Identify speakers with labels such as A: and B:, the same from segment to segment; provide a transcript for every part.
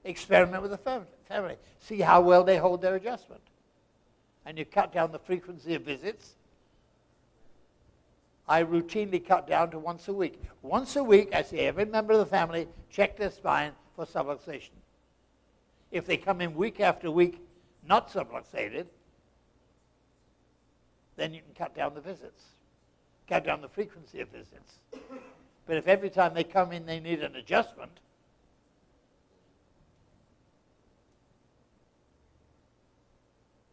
A: Experiment with the family. See how well they hold their adjustment. And you cut down the frequency of visits. I routinely cut down to once a week. Once a week, I say every member of the family check their spine for subluxation. If they come in week after week not subluxated, then you can cut down the visits, cut down the frequency of visits. But if every time they come in they need an adjustment,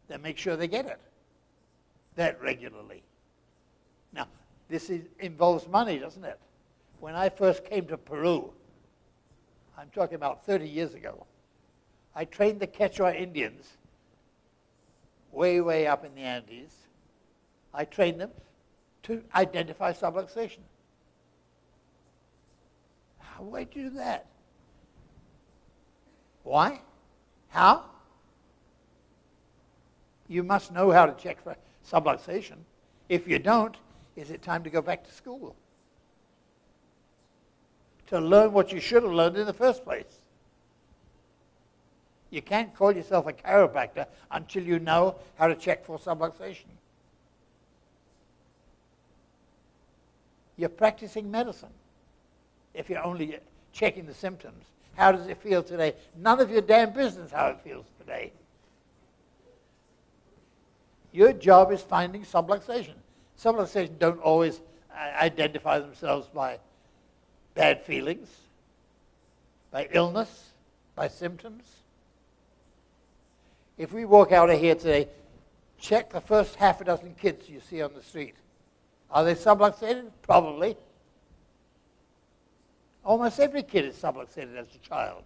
A: then make sure they get it that regularly. Now, this involves money, doesn't it? When I first came to Peru, I'm talking about 30 years ago, I trained the Quechua Indians way, way up in the Andes. I trained them to identify subluxation. Why'd you do that? Why? How? You must know how to check for subluxation. If you don't, is it time to go back to school? To learn what you should have learned in the first place. You can't call yourself a chiropractor until you know how to check for subluxation. You're practicing medicine if you're only checking the symptoms. How does it feel today? None of your damn business how it feels today. Your job is finding subluxation. Subluxation don't always identify themselves by bad feelings, by illness, by symptoms. If we walk out of here today, check the first half a dozen kids you see on the street. Are they subluxated? Probably. Almost every kid is subluxated as a child.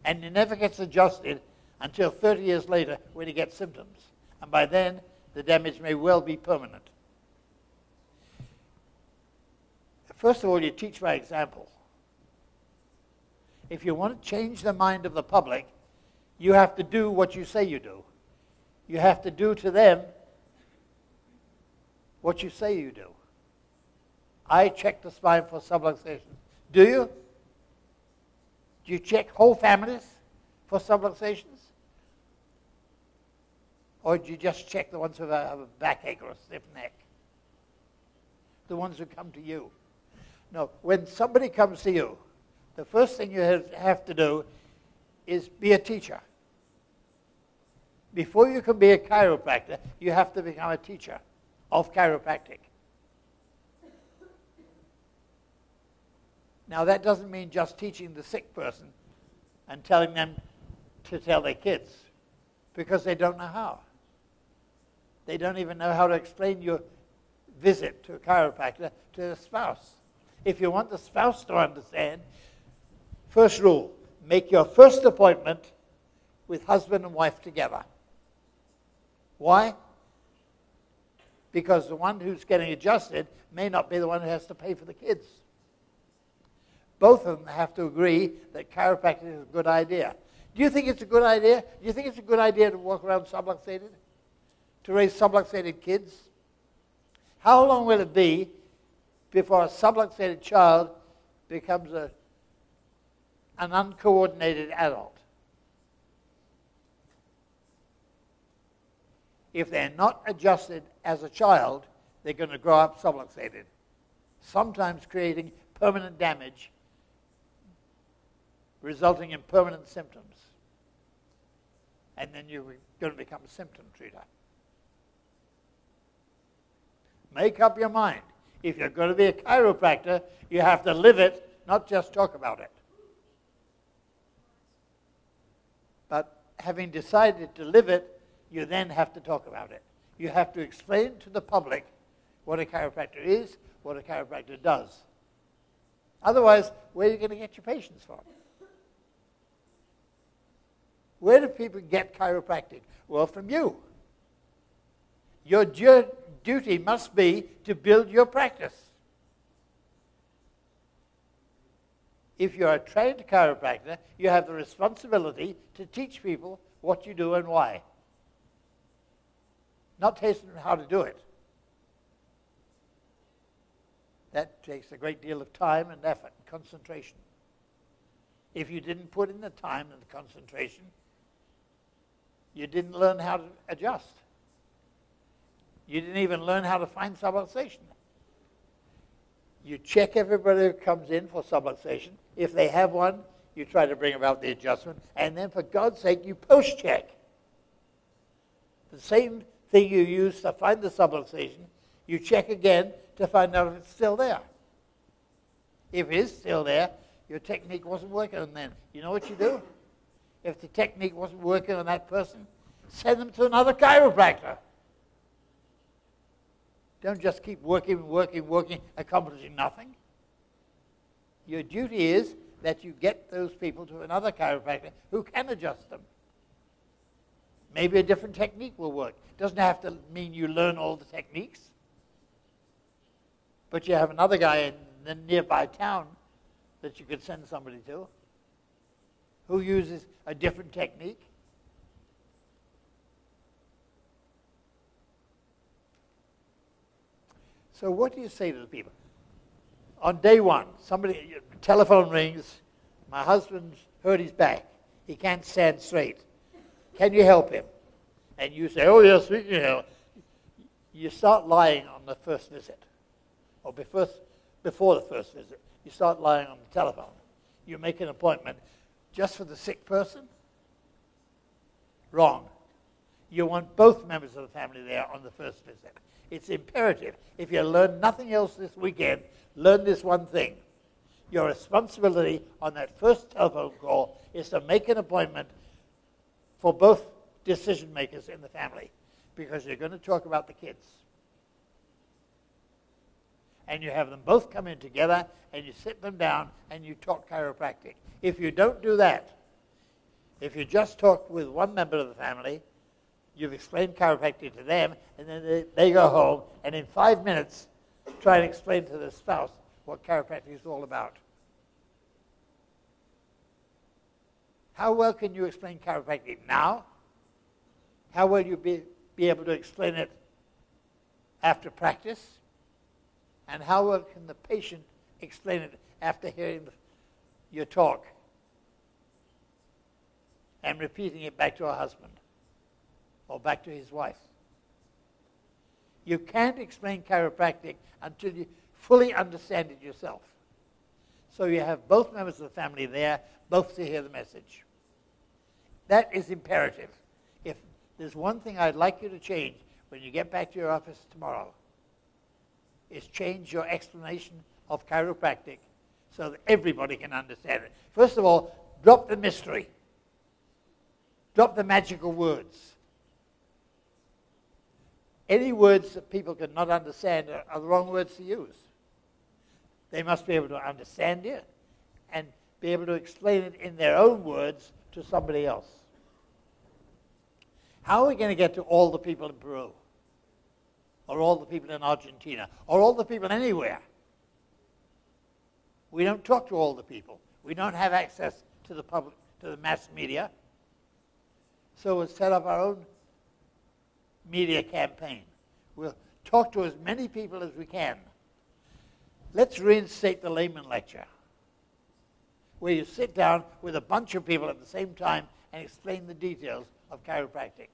A: And he never gets adjusted until 30 years later when he gets symptoms. And by then, the damage may well be permanent. First of all, you teach by example. If you want to change the mind of the public, you have to do what you say you do. You have to do to them what you say you do. I check the spine for subluxation. Do you? Do you check whole families for subluxations? Or do you just check the ones who have a backache or a stiff neck? The ones who come to you. No, when somebody comes to you, the first thing you have to do is be a teacher. Before you can be a chiropractor, you have to become a teacher of chiropractic. Now, that doesn't mean just teaching the sick person and telling them to tell their kids, because they don't know how. They don't even know how to explain your visit to a chiropractor to the spouse. If you want the spouse to understand, first rule, make your first appointment with husband and wife together. Why? Because the one who's getting adjusted may not be the one who has to pay for the kids. Both of them have to agree that chiropractic is a good idea. Do you think it's a good idea? Do you think it's a good idea to walk around subluxated? To raise subluxated kids? How long will it be before a subluxated child becomes an uncoordinated adult? If they're not adjusted as a child, they're going to grow up subluxated, sometimes creating permanent damage, resulting in permanent symptoms. And then you're going to become a symptom treater. Make up your mind. If you're going to be a chiropractor, you have to live it, not just talk about it. But having decided to live it, you then have to talk about it. You have to explain to the public what a chiropractor is, what a chiropractor does. Otherwise, where are you going to get your patients from? Where do people get chiropractic? Well, from you. Your duty must be to build your practice. If you're a trained chiropractor, you have the responsibility to teach people what you do and why. Not teach them how to do it. That takes a great deal of time and effort and concentration. If you didn't put in the time and the concentration, you didn't learn how to adjust. You didn't even learn how to find subluxation. You check everybody who comes in for subluxation. If they have one, you try to bring about the adjustment. And then, for God's sake, you post-check. The same thing you use to find the subluxation, you check again to find out if it's still there. If it is still there, your technique wasn't working on them. You know what you do? If the technique wasn't working on that person, send them to another chiropractor. Don't just keep working, accomplishing nothing. Your duty is that you get those people to another chiropractor who can adjust them. Maybe a different technique will work. Doesn't have to mean you learn all the techniques. But you have another guy in the nearby town that you could send somebody to who uses a different technique. So what do you say to the people? On day one, telephone rings, my husband's hurt his back. He can't stand straight. Can you help him? And you say, oh yes, we can help. You start lying on the first visit, or before the first visit. You start lying on the telephone. You make an appointment just for the sick person? Wrong. You want both members of the family there on the first visit. It's imperative. If you learn nothing else this weekend, learn this one thing. Your responsibility on that first telephone call is to make an appointment for both decision makers in the family, because you're going to talk about the kids. And you have them both come in together, and you sit them down, and you talk chiropractic. If you don't do that, if you just talk with one member of the family, you've explained chiropractic to them, and then they go home, and in 5 minutes, try and explain to their spouse what chiropractic is all about. How well can you explain chiropractic now? How will you be able to explain it after practice? And how well can the patient explain it after hearing your talk and repeating it back to her husband or back to his wife? You can't explain chiropractic until you fully understand it yourself. So you have both members of the family there, both to hear the message. That is imperative. If there's one thing I'd like you to change when you get back to your office tomorrow, is change your explanation of chiropractic so that everybody can understand it. First of all, drop the mystery. Drop the magical words. Any words that people cannot understand are the wrong words to use. They must be able to understand it and be able to explain it in their own words to somebody else. How are we going to get to all the people in Peru? Or all the people in Argentina? Or all the people anywhere? We don't talk to all the people. We don't have access to the public, to the mass media. So we'll set up our own media campaign. We'll talk to as many people as we can. Let's reinstate the layman lecture, where you sit down with a bunch of people at the same time and explain the details of chiropractic.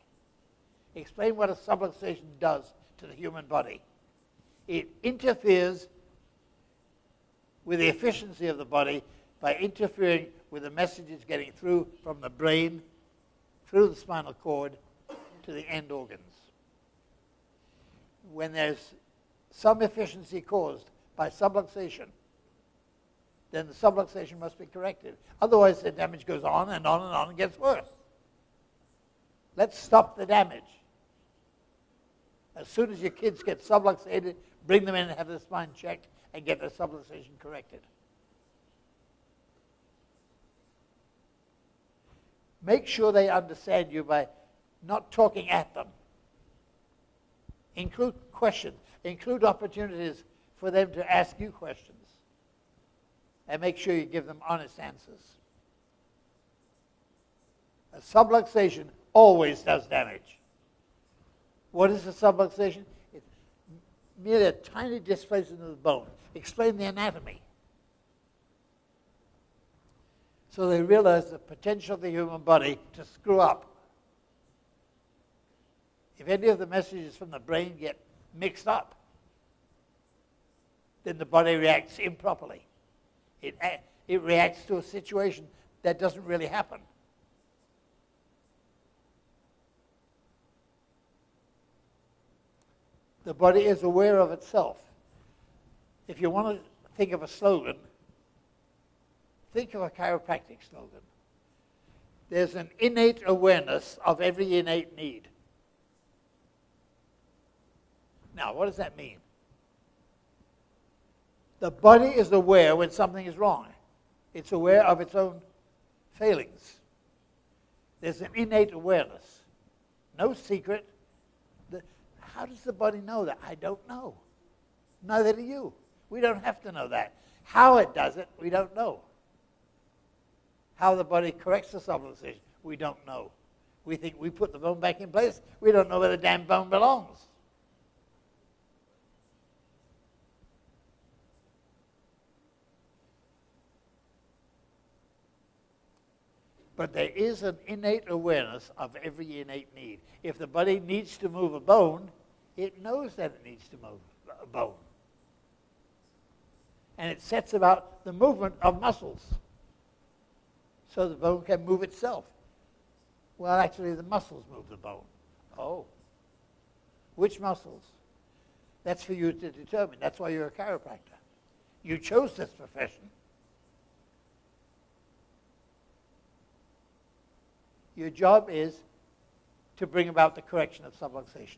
A: Explain what a subluxation does to the human body. It interferes with the efficiency of the body by interfering with the messages getting through from the brain, through the spinal cord, to the end organs. When there's some efficiency caused by subluxation, then the subluxation must be corrected. Otherwise, the damage goes on and on and on and gets worse. Let's stop the damage. As soon as your kids get subluxated, bring them in and have their spine checked and get their subluxation corrected. Make sure they understand you by not talking at them. Include questions. Include opportunities for them to ask you questions. And make sure you give them honest answers. A subluxation always does damage. What is a subluxation? It's merely a tiny displacement of the bone. Explain the anatomy. So they realized the potential of the human body to screw up. If any of the messages from the brain get mixed up, then the body reacts improperly. It reacts to a situation that doesn't really happen. The body is aware of itself. If you want to think of a slogan, think of a chiropractic slogan. There's an innate awareness of every innate need. Now, what does that mean? The body is aware when something is wrong. It's aware of its own failings. There's an innate awareness. No secret. How does the body know that? I don't know. Neither do you. We don't have to know that. How it does it, we don't know. How the body corrects the subluxation, we don't know. We think we put the bone back in place. We don't know where the damn bone belongs. But there is an innate awareness of every innate need. If the body needs to move a bone, it knows that it needs to move a bone. And it sets about the movement of muscles so the bone can move itself. Well, actually, the muscles move the bone. Oh. Which muscles? That's for you to determine. That's why you're a chiropractor. You chose this profession. Your job is to bring about the correction of subluxation.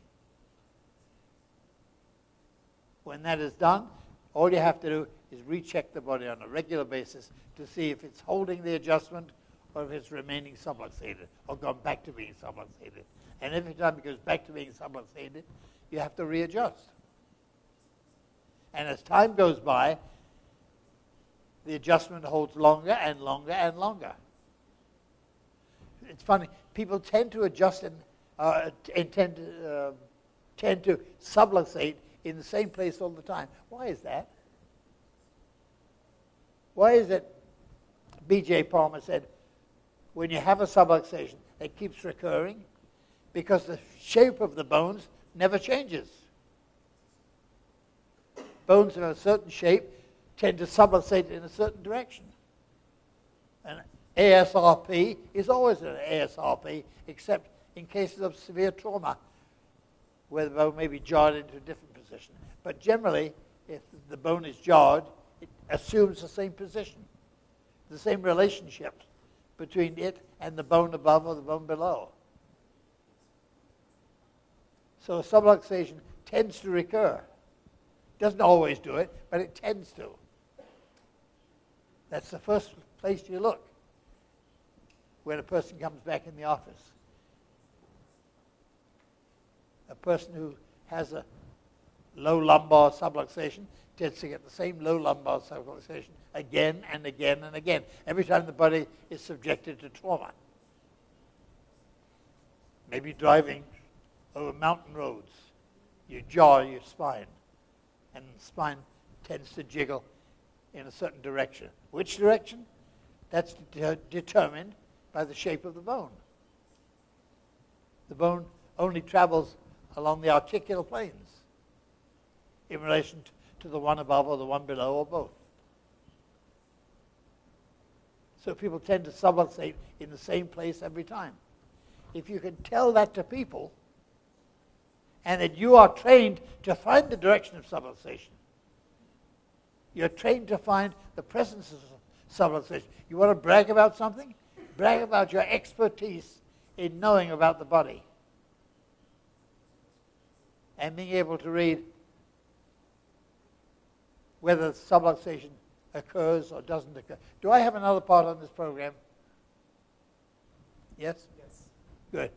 A: When that is done, all you have to do is recheck the body on a regular basis to see if it's holding the adjustment or if it's remaining subluxated or gone back to being subluxated. And every time it goes back to being subluxated, you have to readjust. And as time goes by, the adjustment holds longer and longer and longer. It's funny. People tend to adjust and tend to subluxate in the same place all the time. Why is that? Why is it, B.J. Palmer said, when you have a subluxation, it keeps recurring? Because the shape of the bones never changes. Bones of a certain shape tend to subluxate in a certain direction. And ASRP is always an ASRP, except in cases of severe trauma, where the bone may be jarred into a different position. But generally, if the bone is jarred, it assumes the same position, the same relationship between it and the bone above or the bone below. So subluxation tends to recur. Doesn't always do it, but it tends to. That's the first place you look when a person comes back in the office. A person who has a low lumbar subluxation tends to get the same low lumbar subluxation again and again and again, every time the body is subjected to trauma. Maybe driving over mountain roads, you jar your spine, and the spine tends to jiggle in a certain direction. Which direction? That's determined by the shape of the bone. The bone only travels along the articular planes in relation to the one above or the one below or both. So people tend to subluxate in the same place every time. If you can tell that to people, and that you are trained to find the direction of subluxation, you're trained to find the presence of subluxation. You want to brag about something? Brag about your expertise in knowing about the body and being able to read whether subluxation occurs or doesn't occur. Do I have another part on this program? Yes?
B: Yes.
A: Good.